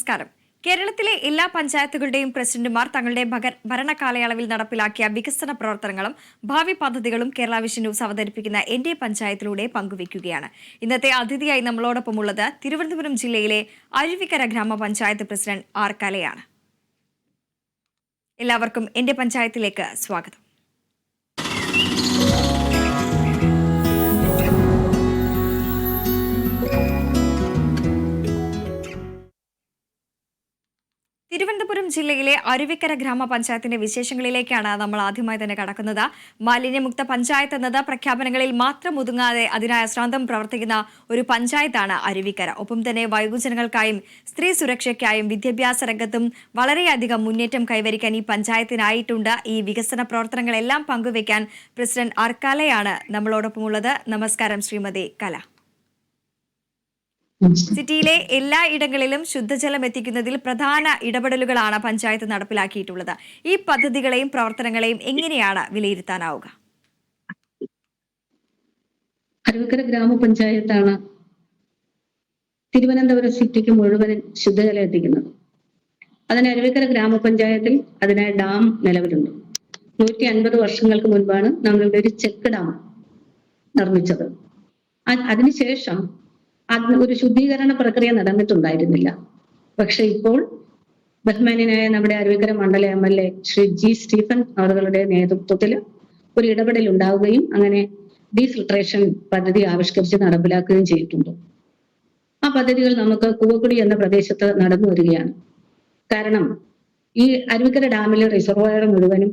നമസ്കാരം. കേരളത്തിലെ എല്ലാ പഞ്ചായത്തുകളുടെയും പ്രസിഡന്റുമാർ തങ്ങളുടെ ഭരണകാലയളവിൽ നടപ്പിലാക്കിയ വികസന പ്രവർത്തനങ്ങളും ഭാവി പദ്ധതികളും കേരള വിഷൻ ന്യൂസ് അവതരിപ്പിക്കുന്ന എന്റെ പഞ്ചായത്തിലൂടെ പങ്കുവയ്ക്കുകയാണ്. ഇന്നത്തെ അതിഥിയായി നമ്മളോടൊപ്പമുള്ളത് തിരുവനന്തപുരം ജില്ലയിലെ അരുവിക്കര ഗ്രാമപഞ്ചായത്ത് പ്രസിഡന്റ് ആർ കലയാണ്. എല്ലാവർക്കും എന്റെ പഞ്ചായത്തിലേക്ക് സ്വാഗതം. തിരുവനന്തപുരം ജില്ലയിലെ അരുവിക്കര ഗ്രാമപഞ്ചായത്തിന്റെ വിശേഷങ്ങളിലേക്കാണ് നമ്മൾ ആദ്യമായി തന്നെ കടക്കുന്നത്. മാലിന്യമുക്ത പഞ്ചായത്ത് എന്നത് പ്രഖ്യാപനങ്ങളിൽ മാത്രം ഒതുങ്ങാതെ അതിനായി അശ്രാന്തം പ്രവർത്തിക്കുന്ന ഒരു പഞ്ചായത്താണ് അരുവിക്കര. ഒപ്പം തന്നെ വയോജനങ്ങൾക്കായും സ്ത്രീ സുരക്ഷയ്ക്കായും വിദ്യാഭ്യാസ രംഗത്തും വളരെയധികം മുന്നേറ്റം കൈവരിക്കാൻ ഈ പഞ്ചായത്തിനായിട്ടുണ്ട്. ഈ വികസന പ്രവർത്തനങ്ങളെല്ലാം പങ്കുവയ്ക്കാൻ പ്രസിഡന്റ് ആർ കലയാണ് നമ്മളോടൊപ്പമുള്ളത്. നമസ്കാരം ശ്രീമതി കല. സിറ്റിയിലെ എല്ലാ ഇടങ്ങളിലും ശുദ്ധജലം എത്തിക്കുന്നതിൽ പ്രധാന ഇടപെടലുകളാണ് പഞ്ചായത്ത് നടപ്പിലാക്കിയിട്ടുള്ളത്. ഈ പദ്ധതികളെയും പ്രവർത്തനങ്ങളെയും എങ്ങനെയാണ് വിലയിരുത്താനാവുക? അരുവിക്കര ഗ്രാമപഞ്ചായത്താണ് തിരുവനന്തപുരം സിറ്റിക്ക് മുഴുവൻ ശുദ്ധജലം എത്തിക്കുന്നത്. അതിന് അരുവിക്കര ഗ്രാമപഞ്ചായത്തിൽ അതിനായി ഡാം നിലവിലുണ്ട്. 150 വർഷങ്ങൾക്ക് മുൻപാണ് നമ്മളിവിടെ ഒരു ചെക്ക് ഡാം നിർമ്മിച്ചത്. അതിനുശേഷം ഒരു ശുദ്ധീകരണ പ്രക്രിയ നടന്നിട്ടുണ്ടായിരുന്നില്ല. പക്ഷെ ഇപ്പോൾ ബഹുമാന്യനായ നമ്മുടെ അരുവിക്കര മണ്ഡല MLA ശ്രീ ജി സ്റ്റീഫൻ അവരുടെ നേതൃത്വത്തിൽ ഒരു ഇടപെടൽ ഉണ്ടാവുകയും അങ്ങനെ ഡീഫിൽട്രേഷൻ പദ്ധതി ആവിഷ്കരിച്ച് നടപ്പിലാക്കുകയും ചെയ്തിട്ടുണ്ട്. ആ പദ്ധതികൾ നമുക്ക് കൂവക്കുടി എന്ന പ്രദേശത്ത് നടന്നു വരികയാണ്. കാരണം ഈ അരുവിക്കര ഡാമിലെ റിസർവോയർ മുഴുവനും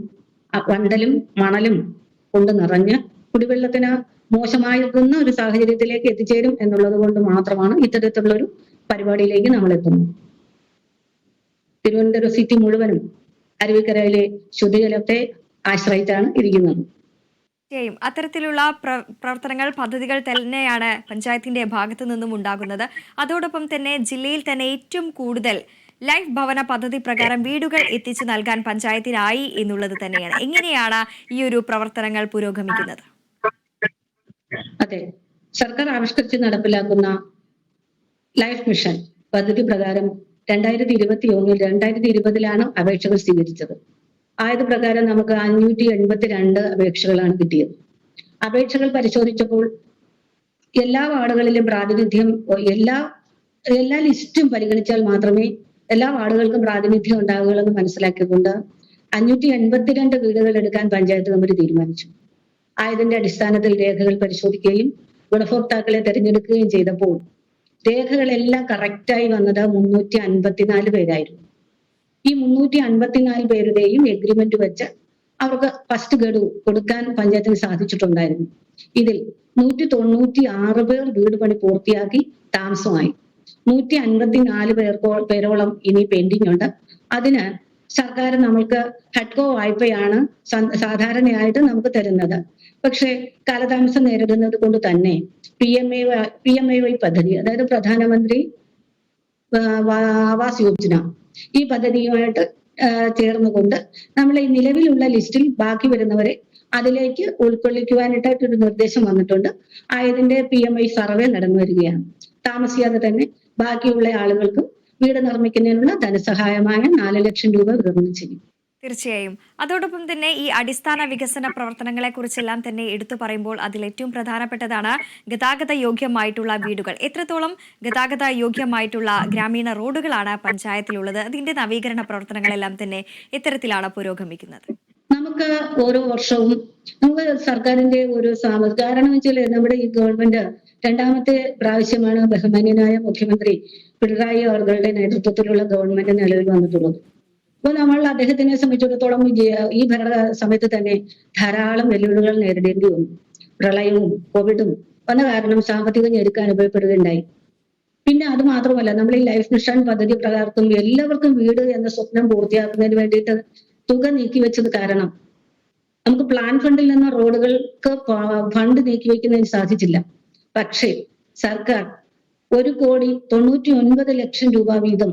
വണ്ടലും മണലും കൊണ്ട് നിറഞ്ഞ് കുടിവെള്ളത്തിന് മോശമായിരുന്ന ഒരു സാഹചര്യത്തിലേക്ക് എത്തിച്ചേരും എന്നുള്ളത് കൊണ്ട് മാത്രമാണ് ഇത്തരത്തിലുള്ള ഒരു പരിപാടിയിലേക്ക് നമ്മൾ എത്തുന്നത്. തിരുവനന്തപുരം സിറ്റി മുഴുവനും അരുവിക്കരയിലെ ശുദ്ധജലത്തെ ആശ്രയിച്ചാണ് ഇരിക്കുന്നത്. അത്തരത്തിലുള്ള പ്രവർത്തനങ്ങൾ, പദ്ധതികൾ തന്നെയാണ് പഞ്ചായത്തിന്റെ ഭാഗത്തു നിന്നും ഉണ്ടാകുന്നത്. അതോടൊപ്പം തന്നെ ജില്ലയിൽ തന്നെ ഏറ്റവും കൂടുതൽ ലൈഫ് ഭവന പദ്ധതി പ്രകാരം വീടുകൾ എത്തിച്ചു നൽകാൻ പഞ്ചായത്തിനായി എന്നുള്ളത് തന്നെയാണ്. എങ്ങനെയാണ് ഈ ഒരു പ്രവർത്തനങ്ങൾ പുരോഗമിക്കുന്നത്? അതെ, സർക്കാർ ആവിഷ്കരിച്ച് നടപ്പിലാക്കുന്ന ലൈഫ് മിഷൻ പദ്ധതി പ്രകാരം 2020 അപേക്ഷകൾ സ്വീകരിച്ചത്. ആയത് പ്രകാരം നമുക്ക് 582 അപേക്ഷകളാണ് കിട്ടിയത്. അപേക്ഷകൾ പരിശോധിച്ചപ്പോൾ എല്ലാ വാർഡുകളിലും പ്രാതിനിധ്യം, എല്ലാ ലിസ്റ്റും പരിഗണിച്ചാൽ മാത്രമേ എല്ലാ വാർഡുകൾക്കും പ്രാതിനിധ്യം ഉണ്ടാവുകയുള്ളൂ മനസ്സിലാക്കിക്കൊണ്ട് 582 വീടുകൾ എടുക്കാൻ പഞ്ചായത്ത് കമ്മിറ്റി തീരുമാനിച്ചു. ആയതിന്റെ അടിസ്ഥാനത്തിൽ രേഖകൾ പരിശോധിക്കുകയും ഗുണഭോക്താക്കളെ തെരഞ്ഞെടുക്കുകയും ചെയ്തപ്പോൾ രേഖകളെല്ലാം കറക്റ്റായി വന്നത് 354 പേരായിരുന്നു. ഈ 354 പേരുടെയും എഗ്രിമെന്റ് വെച്ച് അവർക്ക് ഫസ്റ്റ് ഗഡു കൊടുക്കാൻ പഞ്ചായത്തിന് സാധിച്ചിട്ടുണ്ടായിരുന്നു. ഇതിൽ 196 പേർ വീട് പണി പൂർത്തിയാക്കി താമസമായി. 154 പേരോളം ഇനി പെൻഡിങ് ഉണ്ട്. അതിന് സർക്കാർ നമ്മൾക്ക് ഹഡ്കോ വായ്പയാണ് സാധാരണയായിട്ട് നമുക്ക് തരുന്നത്. പക്ഷെ കാലതാമസം നേരിടുന്നത് കൊണ്ട് തന്നെ PMAY പദ്ധതി, അതായത് പ്രധാനമന്ത്രി ആവാസ് യോജന, ഈ പദ്ധതിയുമായിട്ട് ചേർന്നുകൊണ്ട് നമ്മൾ ഈ നിലവിലുള്ള ലിസ്റ്റിൽ ബാക്കി വരുന്നവരെ അതിലേക്ക് ഉൾക്കൊള്ളിക്കുവാനായിട്ടൊരു നിർദ്ദേശം വന്നിട്ടുണ്ട്. ആയതിന്റെ PMI സർവേ നടന്നു വരികയാണ്. താമസിയാതെ തന്നെ ബാക്കിയുള്ള ആളുകൾക്ക് വീട് നിർമ്മിക്കുന്നതിനുള്ള ധനസഹായമായ 4 ലക്ഷം രൂപ വിതരണം ചെയ്യും. തീർച്ചയായും. അതോടൊപ്പം തന്നെ ഈ അടിസ്ഥാന വികസന പ്രവർത്തനങ്ങളെ കുറിച്ചെല്ലാം തന്നെ എടുത്തു പറയുമ്പോൾ അതിൽ ഏറ്റവും പ്രധാനപ്പെട്ടതാണ് ഗതാഗത യോഗ്യമായിട്ടുള്ള വീടുകൾ. എത്രത്തോളം ഗതാഗത യോഗ്യമായിട്ടുള്ള ഗ്രാമീണ റോഡുകളാണ് പഞ്ചായത്തിലുള്ളത്? അതിന്റെ നവീകരണ പ്രവർത്തനങ്ങളെല്ലാം തന്നെ എത്തരത്തിലാണ് പുരോഗമിക്കുന്നത്? നമുക്ക് ഓരോ വർഷവും നമുക്ക് സർക്കാരിന്റെ ഒരു കാരണം വെച്ചാൽ നമ്മുടെ ഈ ഗവൺമെന്റ് 2ാമത്തെ പ്രാവശ്യമാണ് ബഹുമാന്യനായ മുഖ്യമന്ത്രി പിണറായി അവരുടെ നേതൃത്വത്തിലുള്ള ഗവൺമെന്റ് നിലവിൽ വന്നിട്ടുള്ളത്. അപ്പോൾ നമ്മൾ അദ്ദേഹത്തിനെ സംബന്ധിച്ചിടത്തോളം ഈ ഭരണ സമയത്ത് തന്നെ ധാരാളം വെല്ലുവിളികൾ നേരിടേണ്ടി വന്നു. പ്രളയവും കോവിഡും വന്ന കാരണം സാമ്പത്തിക ഞെരുക്കം അനുഭവപ്പെടുകയുണ്ടായി. പിന്നെ അത് മാത്രമല്ല, നമ്മൾ ഈ ലൈഫ് മിഷൻ പദ്ധതി പ്രകാരത്തും എല്ലാവർക്കും വീട് എന്ന സ്വപ്നം പൂർത്തിയാക്കുന്നതിന് വേണ്ടിയിട്ട് തുക നീക്കിവെച്ചത് കാരണം നമുക്ക് പ്ലാൻ ഫണ്ടിൽ നിന്ന് റോഡുകൾക്ക് ഫണ്ട് നീക്കിവെക്കുന്നതിന് സാധിച്ചില്ല. പക്ഷേ സർക്കാർ 1,99,00,000 രൂപ വീതം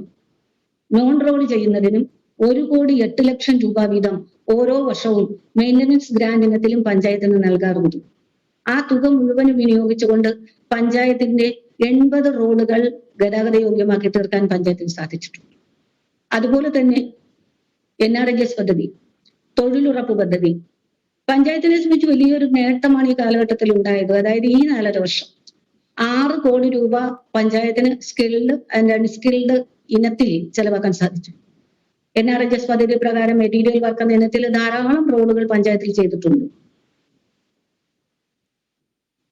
നോൺ റോഡ് ചെയ്യുന്നതിനും 1,08,00,000 രൂപ വീതം ഓരോ വർഷവും മെയിന്റനൻസ് ഗ്രാന്റ് ഇനത്തിലും പഞ്ചായത്തിന് നൽകാറുണ്ട്. ആ തുക മുഴുവനും വിനിയോഗിച്ചുകൊണ്ട് പഞ്ചായത്തിന്റെ 80 റോഡുകൾ ഗതാഗത യോഗ്യമാക്കി തീർക്കാൻ പഞ്ചായത്തിന് സാധിച്ചിട്ടുണ്ട്. അതുപോലെ തന്നെ NRGS പദ്ധതി, തൊഴിലുറപ്പ് പദ്ധതി പഞ്ചായത്തിനെ സംബന്ധിച്ച് വലിയൊരു നേട്ടമാണ് ഈ കാലഘട്ടത്തിൽ ഉണ്ടായത്. അതായത് ഈ 4.5 വർഷം 6 കോടി രൂപ പഞ്ചായത്തിന് സ്കിൽഡ് ആൻഡ് അൺസ്കിൽഡ് ഇനത്തിൽ ചെലവാക്കാൻ സാധിച്ചു. NRGS പദ്ധതി പ്രകാരം മെറ്റീരിയൽ വർക്ക് എന്ന ഇനത്തിൽ ധാരാളം റോഡുകൾ പഞ്ചായത്തിൽ ചെയ്തിട്ടുണ്ട്.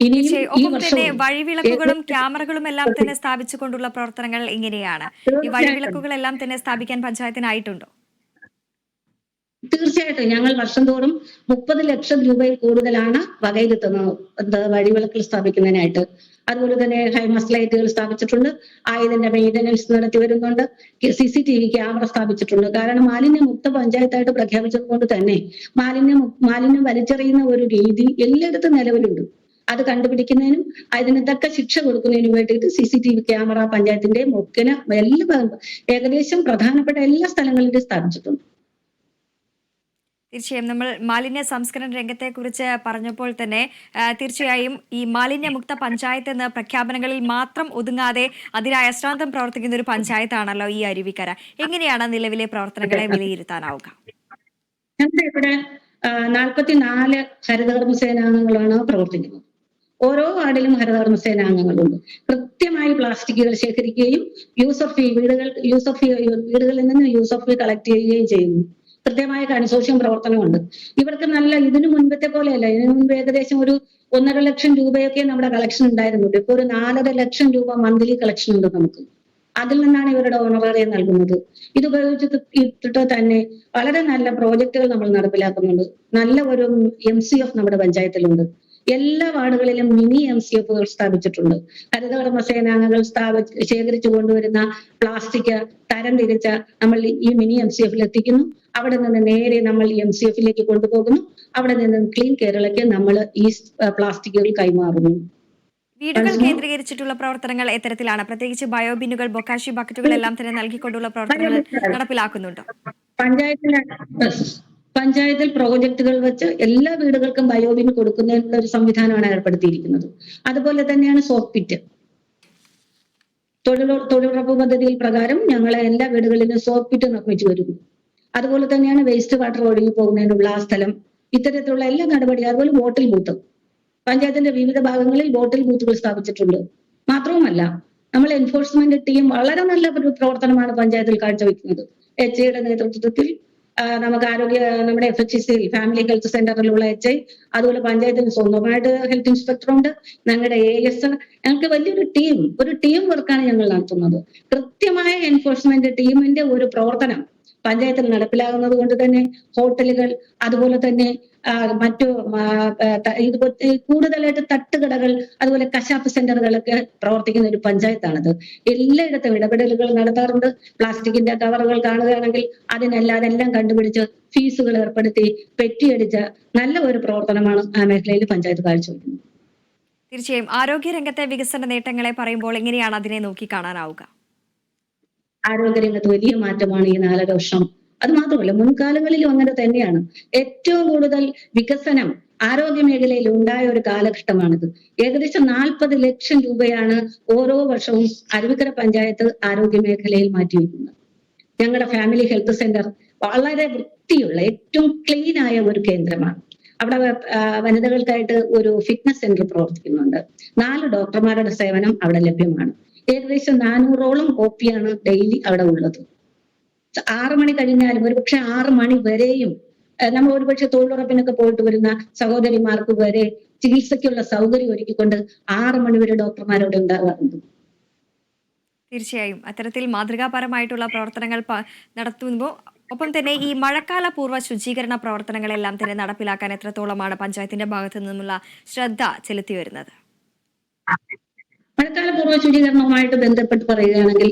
ഇനിയും ഈ ഒപ്പം തന്നെ വർഷവും വഴിവിളക്കുകളും ക്യാമറകളും എല്ലാം തന്നെ സ്ഥാപിച്ചുകൊണ്ടുള്ള പ്രവർത്തനങ്ങൾ എങ്ങനെയാണ്? ഈ വഴിവിളക്കുകളെല്ലാം തന്നെ സ്ഥാപിക്കാൻ പഞ്ചായത്തിനായിട്ടുണ്ടോ? തീർച്ചയായിട്ടും ഞങ്ങൾ വർഷം തോറും 30 ലക്ഷം രൂപയിൽ കൂടുതലാണ് വകയിരുത്തുന്നത് വഴിവിളക്കുകൾ സ്ഥാപിക്കുന്നതിനായിട്ട്. അതുപോലെ തന്നെ ഹൈമാസ്റ്റ് ലൈറ്റുകൾ സ്ഥാപിച്ചിട്ടുണ്ട്. ഇതിന്റെ മെയിന്റനൻസ് നടത്തി വരുന്നുണ്ട്. CCTV ക്യാമറ സ്ഥാപിച്ചിട്ടുണ്ട്. കാരണം മാലിന്യമുക്ത പഞ്ചായത്തായിട്ട് പ്രഖ്യാപിച്ചത് കൊണ്ട് തന്നെ മാലിന്യം വലിച്ചെറിയുന്ന ഒരു രീതി എല്ലായിടത്തും നിലവിലുണ്ട്. അത് കണ്ടുപിടിക്കുന്നതിനും അതിന് തക്ക ശിക്ഷ കൊടുക്കുന്നതിനും വേണ്ടിയിട്ട് CCTV ക്യാമറ പഞ്ചായത്തിന്റെ ഏകദേശം പ്രധാനപ്പെട്ട എല്ലാ സ്ഥലങ്ങളിലും സ്ഥാപിച്ചിട്ടുണ്ട്. തീർച്ചയായും നമ്മൾ മാലിന്യ സംസ്കരണ രംഗത്തെ കുറിച്ച് പറഞ്ഞപ്പോൾ തന്നെ തീർച്ചയായും ഈ മാലിന്യമുക്ത പഞ്ചായത്ത് എന്ന പ്രഖ്യാപനങ്ങളിൽ മാത്രം ഒതുങ്ങാതെ അതിനായി അശ്രാന്തം പ്രവർത്തിക്കുന്ന ഒരു പഞ്ചായത്താണല്ലോ ഈ അരുവിക്കര. എങ്ങനെയാണ് നിലവിലെ പ്രവർത്തനങ്ങളെ വിലയിരുത്താനാവുക? ഞങ്ങളുടെ ഇവിടെ 44 ഹരിതകർമ്മ സേനാംഗങ്ങളാണ് പ്രവർത്തിക്കുന്നത്. ഓരോ വാർഡിലും ഹരിതകർമ്മ സേനാംഗങ്ങളുണ്ട്. കൃത്യമായി പ്ലാസ്റ്റിക്കുകൾ ശേഖരിക്കുകയും വീടുകളിൽ നിന്ന് യൂസ് ഓഫ് കളക്ട് ചെയ്യുകയും ചെയ്യുന്നു. കൃത്യമായ കൺസോർഷ്യം പ്രവർത്തനമുണ്ട്. ഇവർക്ക് ഇതിനു മുൻപത്തെ പോലെയല്ല. ഇതിനു മുൻപ് ഏകദേശം ഒരു 1.5 ലക്ഷം രൂപയൊക്കെ നമ്മുടെ കളക്ഷൻ ഉണ്ടായിരുന്നുള്ളൂ. ഇപ്പൊ ഒരു 4.5 ലക്ഷം രൂപ മന്ത്ലി കളക്ഷൻ ഉണ്ട് നമുക്ക്. അതിൽ നിന്നാണ് ഇവരുടെ ഓണറേറിയം നൽകുന്നത്. ഇത് ഉപയോഗിച്ചിട്ട് തന്നെ വളരെ നല്ല പ്രോജക്റ്റുകൾ നമ്മൾ നടപ്പിലാക്കുന്നുണ്ട്. നല്ല ഒരു MCF നമ്മുടെ പഞ്ചായത്തിലുണ്ട്. എല്ലാ വാർഡുകളിലും മിനി MCFകൾ സ്ഥാപിച്ചിട്ടുണ്ട്. ഹരിതകർമ്മ സേനാംഗങ്ങൾ ശേഖരിച്ചു കൊണ്ടുവരുന്ന പ്ലാസ്റ്റിക് തരംതിരിച്ച നമ്മൾ ഈ മിനി MCFൽ എത്തിക്കുന്നു. അവിടെ നിന്ന് നേരെ നമ്മൾ MCFിലേക്ക് കൊണ്ടുപോകുന്നു. അവിടെ നിന്ന് ക്ലീൻ കേരളയ്ക്ക് നമ്മൾ ഈ പ്ലാസ്റ്റിക്കുകൾ കൈമാറുന്നു. വീടുകൾ കേന്ദ്രീകരിച്ചിട്ടുള്ള പ്രവർത്തനങ്ങൾ എത്തരത്തിലാണ്? പ്രത്യേകിച്ച് ബയോബിന്നുകൾ, ബൊക്കാഷി ബക്കറ്റുകൾ എല്ലാം തന്നെ നൽകിക്കൊണ്ടുള്ള പ്രവർത്തനങ്ങൾ നടപ്പിലാക്കുന്നുണ്ടോ? പഞ്ചായത്തിൽ പ്രോജക്റ്റുകൾ വെച്ച് എല്ലാ വീടുകൾക്കും ബയോബിൻ കൊടുക്കുന്നതിനുള്ള ഒരു സംവിധാനമാണ് ഏർപ്പെടുത്തിയിരിക്കുന്നത്. അതുപോലെ തന്നെയാണ് സോപ്പ് പിറ്റ്. തൊഴിലുറപ്പ് പദ്ധതിയിൽ പ്രകാരം ഞങ്ങളെ എല്ലാ വീടുകളിലും സോപ്പ് പിറ്റ് നിർമ്മിച്ചു വരുന്നു. അതുപോലെ തന്നെയാണ് വേസ്റ്റ് വാട്ടർ ഒഴുകി പോകുന്നതിനുള്ള ആ സ്ഥലം. ഇത്തരത്തിലുള്ള എല്ലാ നടപടിയും. അതുപോലെ ബോട്ടിൽ ബൂത്ത് പഞ്ചായത്തിന്റെ വിവിധ ഭാഗങ്ങളിൽ ബോട്ടിൽ ബൂത്തുകൾ സ്ഥാപിച്ചിട്ടുണ്ട്. മാത്രവുമല്ല നമ്മൾ എൻഫോഴ്സ്മെന്റ് ടീം വളരെ നല്ല ഒരു പ്രവർത്തനമാണ് പഞ്ചായത്തിൽ കാഴ്ചവെക്കുന്നത്. HIയുടെ നേതൃത്വത്തിൽ നമുക്ക് നമ്മുടെ FHC ഫാമിലി ഹെൽത്ത് സെന്ററിലുള്ള HI, അതുപോലെ പഞ്ചായത്തിന് സ്വന്തമായിട്ട് ഹെൽത്ത് ഇൻസ്പെക്ടർ ഉണ്ട്. ഞങ്ങളുടെ AS, ഞങ്ങൾക്ക് വലിയൊരു ടീം വർക്കാണ് ഞങ്ങൾ നടത്തുന്നത്. കൃത്യമായ എൻഫോഴ്സ്മെന്റ് ടീമിന്റെ ഒരു പ്രവർത്തനം പഞ്ചായത്തിൽ നടപ്പിലാകുന്നത് കൊണ്ട് തന്നെ ഹോട്ടലുകൾ, അതുപോലെ തന്നെ മറ്റു കൂടുതലായിട്ട് തട്ടുകടകൾ, അതുപോലെ കശാപ്പ് സെന്ററുകളൊക്കെ പ്രവർത്തിക്കുന്ന ഒരു പഞ്ചായത്താണിത്. എല്ലായിടത്തും ഇടപെടലുകൾ നടത്താറുണ്ട്. പ്ലാസ്റ്റിക്കിന്റെ കവറുകൾ കാണുകയാണെങ്കിൽ അതെല്ലാം കണ്ടുപിടിച്ച് ഫീസുകൾ ഏർപ്പെടുത്തി പെറ്റിയടിച്ച നല്ല ഒരു പ്രവർത്തനമാണ് ആ മേഖലയിൽ പഞ്ചായത്ത് കാഴ്ചവെക്കുന്നത്. തീർച്ചയായും ആരോഗ്യരംഗത്തെ വികസന നേട്ടങ്ങളെ പറയുമ്പോൾ എങ്ങനെയാണ് അതിനെ നോക്കിക്കാണാനാവുക? ആരോഗ്യരംഗത്ത് വലിയ മാറ്റമാണ് ഈ 4.5 വർഷം. അത് മാത്രമല്ല, മുൻകാലങ്ങളിലും അങ്ങനെ തന്നെയാണ്. ഏറ്റവും കൂടുതൽ വികസനം ആരോഗ്യ മേഖലയിൽ ഉണ്ടായ ഒരു കാലഘട്ടമാണിത്. ഏകദേശം 40 ലക്ഷം രൂപയാണ് ഓരോ വർഷവും അരുവിക്കര പഞ്ചായത്ത് ആരോഗ്യ മേഖലയിൽ മാറ്റിവെക്കുന്നത്. ഞങ്ങളുടെ ഫാമിലി ഹെൽത്ത് സെന്റർ വളരെ വൃത്തിയുള്ള ഏറ്റവും ക്ലീൻ ആയ ഒരു കേന്ദ്രമാണ്. അവിടെ വനിതകൾക്കായിട്ട് ഒരു ഫിറ്റ്നസ് സെന്റർ പ്രവർത്തിക്കുന്നുണ്ട്. 4 ഡോക്ടർമാരുടെ സേവനം അവിടെ ലഭ്യമാണ്. ഏകദേശം 400ഓളം OP ആണ് ഡെയിലി അവിടെ ഉള്ളത്. 6 മണി കഴിഞ്ഞാലും ഒരുപക്ഷെ 6 മണി വരെയും നമ്മൾ ഒരുപക്ഷെ തൊഴിലുറപ്പിനൊക്കെ പോയിട്ട് വരുന്ന സഹോദരിമാർക്ക് വരെ ചികിത്സയ്ക്കുള്ള സൗകര്യം ഒരുക്കിക്കൊണ്ട് 6 മണി വരെ ഡോക്ടർമാർ അവിടെ ഉണ്ടാകാറുണ്ട്. തീർച്ചയായും അത്തരത്തിൽ മാതൃകാപരമായിട്ടുള്ള പ്രവർത്തനങ്ങൾ നടത്തുമ്പോൾ ഒപ്പം തന്നെ ഈ മഴക്കാല പൂർവ്വ ശുചീകരണ പ്രവർത്തനങ്ങളെല്ലാം തന്നെ നടപ്പിലാക്കാൻ എത്രത്തോളമാണ് പഞ്ചായത്തിന്റെ ഭാഗത്തു നിന്നുള്ള ശ്രദ്ധ ചെലുത്തി വരുന്നത്? മഴക്കാല പൂർവ്വ ശുചീകരണവുമായിട്ട് ബന്ധപ്പെട്ട് പറയുകയാണെങ്കിൽ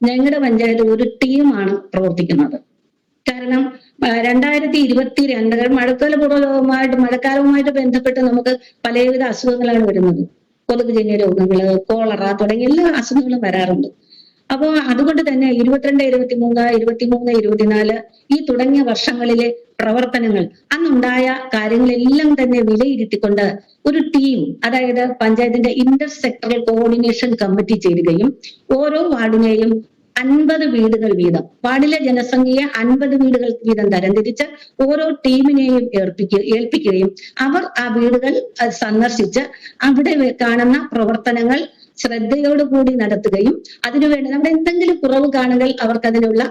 ഞങ്ങളുടെ പഞ്ചായത്ത് ഒരു ടീമാണ് പ്രവർത്തിക്കുന്നത്. കാരണം 2022 മഴക്കാലവുമായിട്ട് ബന്ധപ്പെട്ട് നമുക്ക് പലവിധ അസുഖങ്ങളാണ് വരുന്നത്. കൊതുകുജന്യ രോഗങ്ങള്, കോളറ തുടങ്ങിയ എല്ലാ അസുഖങ്ങളും വരാറുണ്ട്. അപ്പോൾ അതുകൊണ്ട് തന്നെ 22, 23, 24 ഈ തുടങ്ങിയ വർഷങ്ങളിലെ പ്രവർത്തനങ്ങൾ അന്നുണ്ടായ കാര്യങ്ങളെല്ലാം തന്നെ വിലയിരുത്തിക്കൊണ്ട് ഒരു ടീം, അതായത് പഞ്ചായത്തിന്റെ ഇന്റർ സെക്ടറൽ കോർഡിനേഷൻ കമ്മിറ്റി ചേരുകയും ഓരോ വാർഡിനെയും 50 വീടുകൾ വീതം, വാർഡിലെ ജനസംഖ്യയെ 50 വീടുകൾ വീതം തരംതിരിച്ച് ഓരോ ടീമിനെയും ഏൽപ്പിക്കുകയും അവർ ആ വീടുകൾ സന്ദർശിച്ച് അവിടെ കാണുന്ന പ്രവർത്തനങ്ങൾ ശ്രദ്ധയോടുകൂടി നടത്തുകയും അതിനുവേണ്ടി നമ്മുടെ എന്തെങ്കിലും കുറവ് കാണുകൾ അവർക്ക് അതിനുള്ള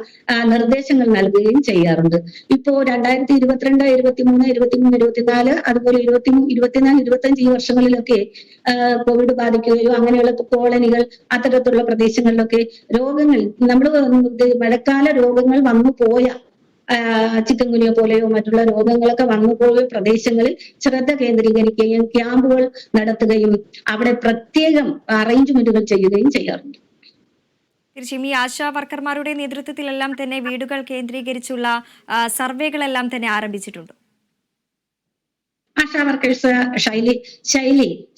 നിർദ്ദേശങ്ങൾ നൽകുകയും ചെയ്യാറുണ്ട്. ഇപ്പോ 2022, 23, 24 അതുപോലെ 24, 25 ഈ വർഷങ്ങളിലൊക്കെ കോവിഡ് ബാധിക്കുകയോ അങ്ങനെയുള്ള കോളനികൾ അത്തരത്തിലുള്ള പ്രദേശങ്ങളിലൊക്കെ രോഗങ്ങൾ, നമ്മൾ മഴക്കാല രോഗങ്ങൾ വന്നു പോയ ചിക്കൻ ഗുനിയ പോലെയോ മറ്റുള്ള രോഗങ്ങളൊക്കെ വന്നുപോയ പ്രദേശങ്ങളിൽ ശ്രദ്ധ കേന്ദ്രീകരിക്കുകയും ക്യാമ്പുകൾ നടത്തുകയും അവിടെ പ്രത്യേകം അറേഞ്ച്മെന്റുകൾ ചെയ്യുകയും ചെയ്യാറുണ്ട്. തീർച്ചയായും ഈ ആശാ വർക്കർമാരുടെ നേതൃത്വത്തിലെല്ലാം തന്നെ വീടുകൾ കേന്ദ്രീകരിച്ചുള്ള സർവേകളെല്ലാം തന്നെ ആരംഭിച്ചിട്ടുണ്ട്. ആശാ വർക്കേഴ്സ്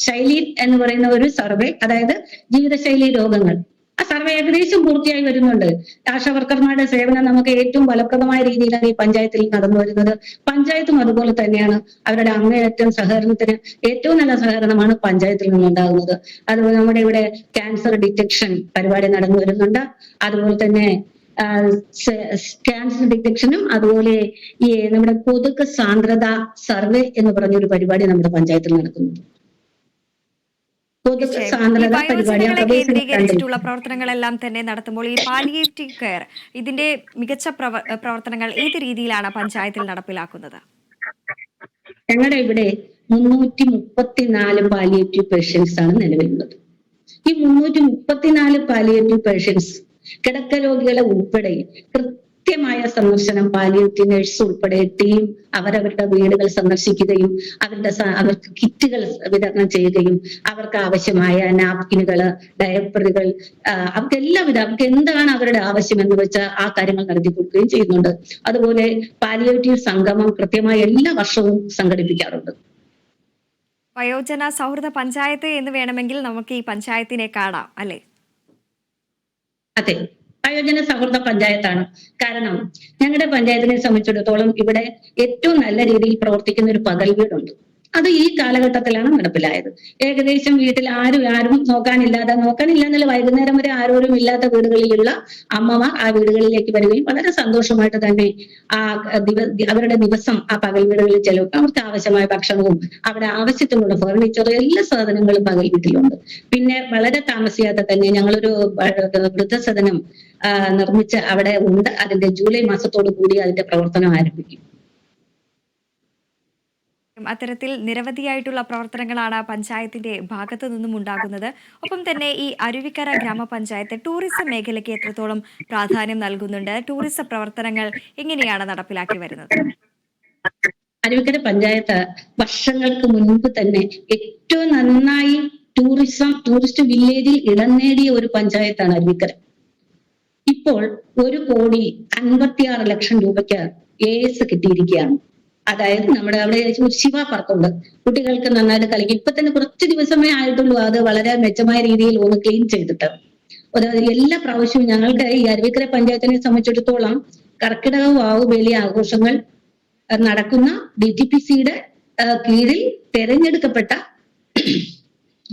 ശൈലി എന്ന് പറയുന്ന ഒരു സർവേ, അതായത് ജീവിതശൈലി രോഗങ്ങൾ, ആ സർവേ ഏകദേശം പൂർത്തിയായി വരുന്നുണ്ട്. ആശാ വർക്കർമാരുടെ സേവനം നമുക്ക് ഏറ്റവും ഫലപ്രദമായ രീതിയിലാണ് ഈ പഞ്ചായത്തിൽ നടന്നു വരുന്നത്. പഞ്ചായത്തും അതുപോലെ തന്നെയാണ്. അവരുടെ അങ്ങേയറ്റം സഹകരണത്തിന് ഏറ്റവും നല്ല സഹകരണമാണ് പഞ്ചായത്തിൽ നിന്നുണ്ടാകുന്നത്. അതുപോലെ നമ്മുടെ ഇവിടെ ക്യാൻസർ ഡിറ്റക്ഷൻ പരിപാടി നടന്നു വരുന്നുണ്ട്. അതുപോലെ തന്നെ ക്യാൻസർ ഡിറ്റക്ഷനും അതുപോലെ ഈ നമ്മുടെ കൊതുക് സാന്ദ്രത സർവേ എന്ന് പറഞ്ഞൊരു പരിപാടി നമ്മുടെ പഞ്ചായത്തിൽ നടക്കുന്നുണ്ട്. കൊതുക് സാന്ദ്രത പരിപാടി കേന്ദ്രീകരിച്ചിട്ടുള്ള പ്രവർത്തനങ്ങളെല്ലാം തന്നെ നടത്തുമ്പോൾ ഈ പാലിയേറ്റീവ് കെയർ ഇതിന്റെ മികച്ച പ്രവർത്തനങ്ങൾ ഏത് രീതിയിലാണ് പഞ്ചായത്തിൽ നടപ്പിലാക്കുന്നത്? ഞങ്ങളുടെ ഇവിടെ 334 പാലിയേറ്റീവ് പേഷ്യൻസ് ആണ് നിലവിലുള്ളത്. ഈ 334 പാലിയേറ്റീവ് പേഷ്യൻസ് കിടക്ക രോഗികളെ ഉൾപ്പെടെ കൃത്യമായ സന്ദർശനം പാലിയേറ്റീവ് നഴ്സ് ഉൾപ്പെടെ ടീം അവരവരുടെ വീടുകൾ സന്ദർശിക്കുകയും അവർക്ക് കിറ്റുകൾ വിതരണം ചെയ്യുകയും അവർക്ക് ആവശ്യമായ നാപ്കിനുകള്, ഡയപ്പറുകൾ, അവർക്ക് എന്താണ് അവരുടെ ആവശ്യം എന്ന് വെച്ചാൽ ആ കാര്യങ്ങൾ നടത്തി കൊടുക്കുകയും ചെയ്യുന്നുണ്ട്. അതുപോലെ പാലിയേറ്റീവ് സംഗമം കൃത്യമായി എല്ലാ വർഷവും സംഘടിപ്പിക്കാറുണ്ട്. വയോജന സൗഹൃദ പഞ്ചായത്ത് എന്ന് വേണമെങ്കിൽ നമുക്ക് ഈ പഞ്ചായത്തിനെ കാണാം, അല്ലെ? അതെ, വയോജന സൗഹൃദ പഞ്ചായത്താണ്. കാരണം ഞങ്ങളുടെ പഞ്ചായത്തിനെ സംബന്ധിച്ചിടത്തോളം ഇവിടെ ഏറ്റവും നല്ല രീതിയിൽ പ്രവർത്തിക്കുന്ന ഒരു പകൽ വീടുണ്ട്. അത് ഈ കാലഘട്ടത്തിലാണ് നടപ്പിലായത്. ഏകദേശം വീട്ടിൽ ആരും നോക്കാനില്ല എന്നല്ല, വൈകുന്നേരം വരെ ആരോരും ഇല്ലാത്ത വീടുകളിലുള്ള അമ്മമാർ ആ വീടുകളിലേക്ക് വരികയും വളരെ സന്തോഷമായിട്ട് തന്നെ ആ അവരുടെ ദിവസം ആ പകൽ വീടുകളിൽ ചെലവഴിക്കും. അവർക്ക് ആവശ്യമായ ഭക്ഷണവും അവിടെ ആവശ്യത്തിനുള്ള ഫർണിച്ചറും എല്ലാ സാധനങ്ങളും പകൽ വീട്ടിലുണ്ട്. പിന്നെ വളരെ താമസിയാതെ തന്നെ ഞങ്ങളൊരു വൃദ്ധസദനം നിർമ്മിച്ച് അവിടെ ഉണ്ട്. അതിന്റെ ജൂലൈ മാസത്തോടു കൂടി അതിന്റെ പ്രവർത്തനം ആരംഭിക്കും. അത്തരത്തിൽ നിരവധിയായിട്ടുള്ള പ്രവർത്തനങ്ങളാണ് പഞ്ചായത്തിന്റെ ഭാഗത്തു നിന്നും ഉണ്ടാകുന്നത്. ഒപ്പം തന്നെ ഈ അരുവിക്കര ഗ്രാമപഞ്ചായത്ത് ടൂറിസം മേഖലയ്ക്ക് എത്രത്തോളം പ്രാധാന്യം നൽകുന്നുണ്ട്? ടൂറിസം പ്രവർത്തനങ്ങൾ എങ്ങനെയാണ് നടപ്പിലാക്കി വരുന്നത്? അരുവിക്കര പഞ്ചായത്ത് വർഷങ്ങൾക്ക് മുൻപ് തന്നെ ഏറ്റവും നന്നായി ടൂറിസ്റ്റ് വില്ലേജിൽ ഇടം നേടിയ ഒരു പഞ്ചായത്താണ് അരുവിക്കര. ഇപ്പോൾ 1,56,00,000 രൂപയ്ക്ക് AS കിട്ടിയിരിക്കുകയാണ്. അതായത് നമ്മുടെ അവിടെ ശിവ പാർക്കുണ്ട്, കുട്ടികൾക്ക് നന്നായിട്ട് കളിക്കും. ഇപ്പൊ തന്നെ കുറച്ച് ദിവസമേ ആയിട്ടുള്ളൂ അത് വളരെ മെച്ചമായ രീതിയിൽ ഒന്ന് ക്ലീൻ ചെയ്തിട്ട്. എല്ലാ പ്രാവശ്യവും ഞങ്ങൾക്ക് ഈ അരുവിക്കര പഞ്ചായത്തിനെ സംബന്ധിച്ചിടത്തോളം കർക്കിടക വാവുബലി ആഘോഷങ്ങൾ നടക്കുന്ന DTPCയുടെ കീഴിൽ തെരഞ്ഞെടുക്കപ്പെട്ട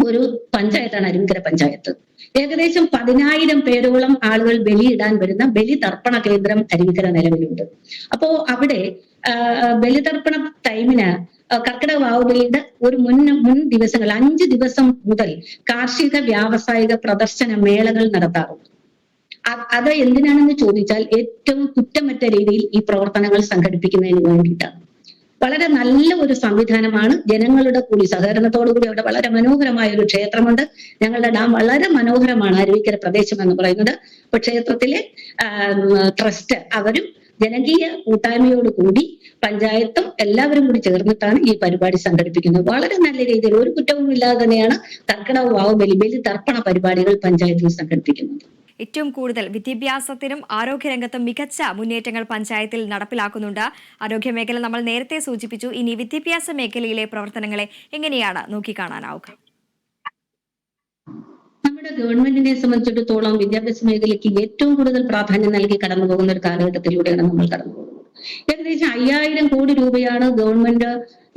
ഒരു പഞ്ചായത്താണ് അരുവിക്കര പഞ്ചായത്ത്. ഏകദേശം 10,000 പേരോളം ആളുകൾ ബലിയിടാൻ വരുന്ന ബലി തർപ്പണ കേന്ദ്രം അരുവിക്കര നിലവിലുണ്ട്. അപ്പോ അവിടെ ബലിതർപ്പണ ടൈമിന് കർക്കിടക വാവുബലിയുടെ ഒരു മുൻ ദിവസങ്ങൾ 5 ദിവസം മുതൽ കാർഷിക വ്യാവസായിക പ്രദർശന മേളകൾ നടത്താറുണ്ട്. അത് എന്തിനാണെന്ന് ചോദിച്ചാൽ ഏറ്റവും കുറ്റമറ്റ രീതിയിൽ ഈ പ്രവർത്തനങ്ങൾ സംഘടിപ്പിക്കുന്നതിന് വേണ്ടിയിട്ടാണ്. വളരെ നല്ല ഒരു സംവിധാനമാണ്. ജനങ്ങളുടെ കൂടി സഹകരണത്തോടുകൂടി അവിടെ വളരെ മനോഹരമായ ഒരു ക്ഷേത്രമുണ്ട്. ഞങ്ങളുടെ ഡാം വളരെ മനോഹരമാണ് അരുവിക്കര പ്രദേശം എന്ന് പറയുന്നത്. അപ്പൊ ക്ഷേത്രത്തിലെ ട്രസ്റ്റ് അവരും ജനകീയ കൂട്ടായ്മയോടുകൂടി പഞ്ചായത്തും എല്ലാവരും കൂടി ചേർന്നിട്ടാണ് ഈ പരിപാടി സംഘടിപ്പിക്കുന്നത്. വളരെ നല്ല രീതിയിൽ ഒരു കുറ്റവും ഇല്ലാതെ തന്നെയാണ് കർക്കിടക വാവുബലി ബലി തർപ്പണ പരിപാടികൾ പഞ്ചായത്തിൽ സംഘടിപ്പിക്കുന്നത്. ഏറ്റവും കൂടുതൽ വിദ്യാഭ്യാസത്തിനും ആരോഗ്യരംഗത്തും മികച്ച മുന്നേറ്റങ്ങൾ പഞ്ചായത്തിൽ നടപ്പിലാക്കുന്നുണ്ട്. ആരോഗ്യ മേഖല നമ്മൾ നേരത്തെ സൂചിപ്പിച്ചു. ഇനി വിദ്യാഭ്യാസ മേഖലയിലെ പ്രവർത്തനങ്ങളെ എങ്ങനെയാണ് നോക്കിക്കാണാനാവുക? നമ്മുടെ ഗവൺമെന്റിനെ സംബന്ധിച്ചിടത്തോളം വിദ്യാഭ്യാസ മേഖലയ്ക്ക് ഏറ്റവും കൂടുതൽ പ്രാധാന്യം നൽകി കടന്നു പോകുന്ന ഒരു കാലഘട്ടത്തിലൂടെയാണ് നമ്മൾ കടന്നു പോകുന്നത്. ഏകദേശം 5000 കോടി രൂപയാണ് ഗവൺമെന്റ്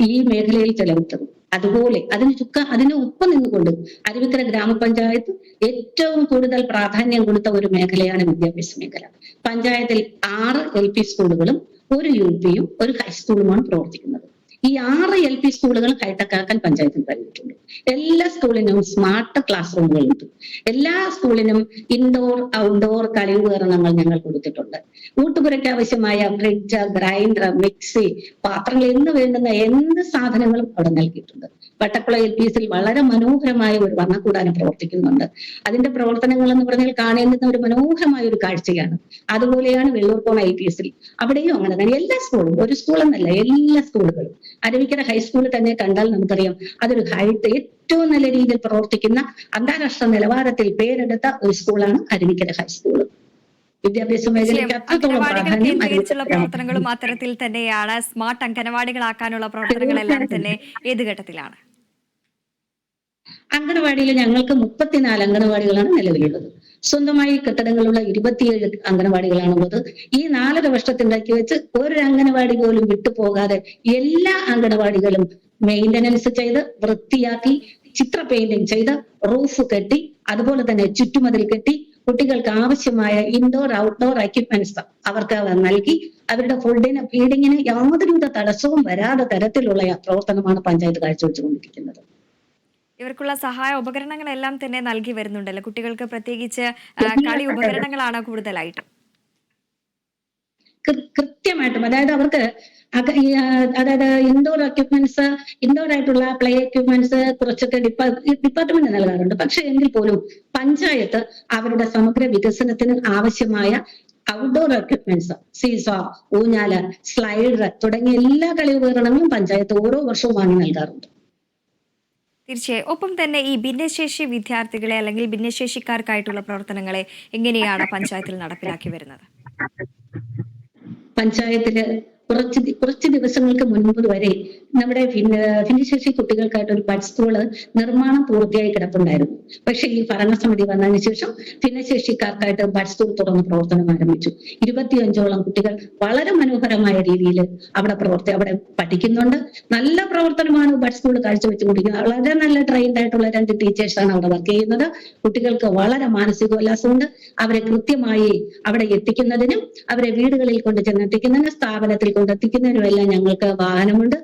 ഈ മേഖലയിൽ ചെലവിട്ടത്. അതുപോലെ അതിന് ഒപ്പം നിന്നുകൊണ്ട് അരുവിക്കര ഗ്രാമപഞ്ചായത്ത് ഏറ്റവും കൂടുതൽ പ്രാധാന്യം കൊടുത്ത ഒരു മേഖലയാണ് വിദ്യാഭ്യാസ മേഖല. പഞ്ചായത്തിൽ 6 LP സ്കൂളുകളും 1 UPയും 1 ഹൈസ്കൂളുമാണ് പ്രവർത്തിക്കുന്നത്. ഈ 6 LP സ്കൂളുകൾ ഹൈടെക് ആക്കാൻ പഞ്ചായത്തിന് കഴിഞ്ഞിട്ടുണ്ട്. എല്ലാ സ്കൂളിനും സ്മാർട്ട് ക്ലാസ് റൂമുകളുണ്ട്. എല്ലാ സ്കൂളിനും ഇൻഡോർ ഔട്ട്ഡോർ കളിയുപകരണങ്ങൾ ഞങ്ങൾ കൊടുത്തിട്ടുണ്ട്. ഊട്ടുപുരയ്ക്ക് ആവശ്യമായ ഫ്രിഡ്ജ്, ഗ്രൈൻഡർ, മിക്സി, പാത്രങ്ങൾ എന്ന് വേണ്ടുന്ന എന്ത് സാധനങ്ങളും അവിടെ നൽകിയിട്ടുണ്ട്. വട്ടക്കുള LPസിൽ വളരെ മനോഹരമായ ഒരു വർണ്ണക്കൂടാരം പ്രവർത്തിക്കുന്നുണ്ട്. അതിന്റെ പ്രവർത്തനങ്ങൾ എന്ന് പറഞ്ഞാൽ കാണേണ്ടുന്ന ഒരു മനോഹരമായ ഒരു കാഴ്ചയാണ്. അതുപോലെയാണ് വെള്ളൂർക്കോണ LPസിൽ, അവിടെയും അങ്ങനെ തന്നെ എല്ലാ സ്കൂളും, ഒരു സ്കൂളെന്നല്ല എല്ലാ സ്കൂളുകളും. അരുവിക്കര ഹൈസ്കൂൾ തന്നെ കണ്ടാൽ നമുക്കറിയാം അതൊരു ഏറ്റവും നല്ല രീതിയിൽ പ്രവർത്തിക്കുന്ന അന്താരാഷ്ട്ര നിലവാരത്തിൽ പേരെടുത്ത ഒരു സ്കൂളാണ് അരുവിക്കര ഹൈസ്കൂൾ. വിദ്യാഭ്യാസ മേഖലയ്ക്ക് അത്രത്തോളം പ്രാധാന്യം പ്രവർത്തനങ്ങളും അത്തരത്തിൽ തന്നെയാണ്. സ്മാർട്ട് അംഗനവാടികളാക്കാനുള്ള പ്രവർത്തനങ്ങളെല്ലാം തന്നെ ഏത് ഘട്ടത്തിലാണ്? അംഗനവാടിയിൽ ഞങ്ങൾക്ക് 34 അംഗനവാടികളാണ് നിലവിലുള്ളത്. സ്വന്തമായി കെട്ടിടങ്ങളുള്ള 27 അംഗനവാടികളാണുള്ളത്. ഈ 4.5 വർഷത്തിനിടയ്ക്ക് വെച്ച് ഒരു അംഗനവാടി പോലും വിട്ടുപോകാതെ എല്ലാ അംഗനവാടികളും മെയിന്റനൻസ് ചെയ്ത് വൃത്തിയാക്കി, ചിത്ര പെയിന്റിംഗ് ചെയ്ത്, റൂഫ് കെട്ടി, അതുപോലെ തന്നെ ചുറ്റുമതിൽ കെട്ടി, കുട്ടികൾക്ക് ആവശ്യമായ ഇൻഡോർ ഔട്ട്ഡോർ എക്യുപ്മെന്റ്സ് അവർക്ക് നൽകി, അവരുടെ ഫീഡിങ്ങിന് യാതൊരുവിധ തടസ്സവും വരാതെ തരത്തിലുള്ള പ്രവർത്തനമാണ് പഞ്ചായത്ത് കാഴ്ചവെച്ചുകൊണ്ടിരിക്കുന്നത്. ഇവർക്കുള്ള സഹായ ഉപകരണങ്ങളെല്ലാം തന്നെ നൽകി വരുന്നുണ്ടല്ലോ. കുട്ടികൾക്ക് പ്രത്യേകിച്ച് കളി ഉപകരണങ്ങളാണ് കൂടുതലായിട്ടും. കൃത്യമായിട്ടും, അതായത് അവർക്ക് അതായത് ഇൻഡോർ എക്യുപ്മെന്റ്സ്, ഇൻഡോർ ആയിട്ടുള്ള പ്ലേ എക്യുപ്മെന്റ്സ് കുറച്ചൊക്കെ ഡിപ്പാർട്ട്മെന്റ് നൽകാറുണ്ട്. പക്ഷെ എങ്കിൽ പോലും പഞ്ചായത്ത് അവരുടെ സമഗ്ര വികസനത്തിന് ആവശ്യമായ ഔട്ട്ഡോർ എക്യുപ്മെന്റ്സ്, സീസോ, ഊഞ്ഞാല്, സ്ലൈഡർ തുടങ്ങിയ എല്ലാ കളി ഉപകരണങ്ങളും പഞ്ചായത്ത് ഓരോ വർഷവും വാങ്ങി നൽകാറുണ്ട്. തീർച്ചയായും. ഒപ്പം തന്നെ ഈ ഭിന്നശേഷി വിദ്യാർത്ഥികളെ അല്ലെങ്കിൽ ഭിന്നശേഷിക്കാർക്കായിട്ടുള്ള പ്രവർത്തനങ്ങളെ എങ്ങനെയാണ് പഞ്ചായത്തിൽ നടപ്പിലാക്കി വരുന്നത്? പഞ്ചായത്തില് കുറച്ച് ദിവസങ്ങൾക്ക് മുൻപ് വരെ നമ്മുടെ ഭിന്നശേഷി കുട്ടികൾക്കായിട്ട് ഒരു ബഡ് സ്കൂള് നിർമ്മാണം പൂർത്തിയായി കിടപ്പുണ്ടായിരുന്നു. പക്ഷെ ഈ ഭരണസമിതി വന്നതിന് ശേഷം ഭിന്നശേഷിക്കാർക്കായിട്ട് ബഡ് സ്കൂൾ തുറന്ന് പ്രവർത്തനം ആരംഭിച്ചു. 25ഓളം കുട്ടികൾ വളരെ മനോഹരമായ രീതിയിൽ അവിടെ പഠിക്കുന്നുണ്ട്. നല്ല പ്രവർത്തനമാണ് ബഡ് സ്കൂൾ കാഴ്ചവെച്ചുകൊണ്ടിരിക്കുന്നത്. വളരെ നല്ല ട്രെയിൻഡ് ആയിട്ടുള്ള 2 ടീച്ചേഴ്സാണ് അവിടെ വർക്ക് ചെയ്യുന്നത്. കുട്ടികൾക്ക് വളരെ മാനസികോല്ലാസമുണ്ട്. അവരെ കൃത്യമായി അവിടെ എത്തിക്കുന്നതിനും അവരെ വീടുകളിൽ കൊണ്ട് ചെന്നെത്തിക്കുന്നതിനും സ്ഥാപനത്തിൽ കൊണ്ടെത്തിക്കുന്നതിനും എല്ലാം ഞങ്ങൾക്ക് വാഹനമുണ്ട്.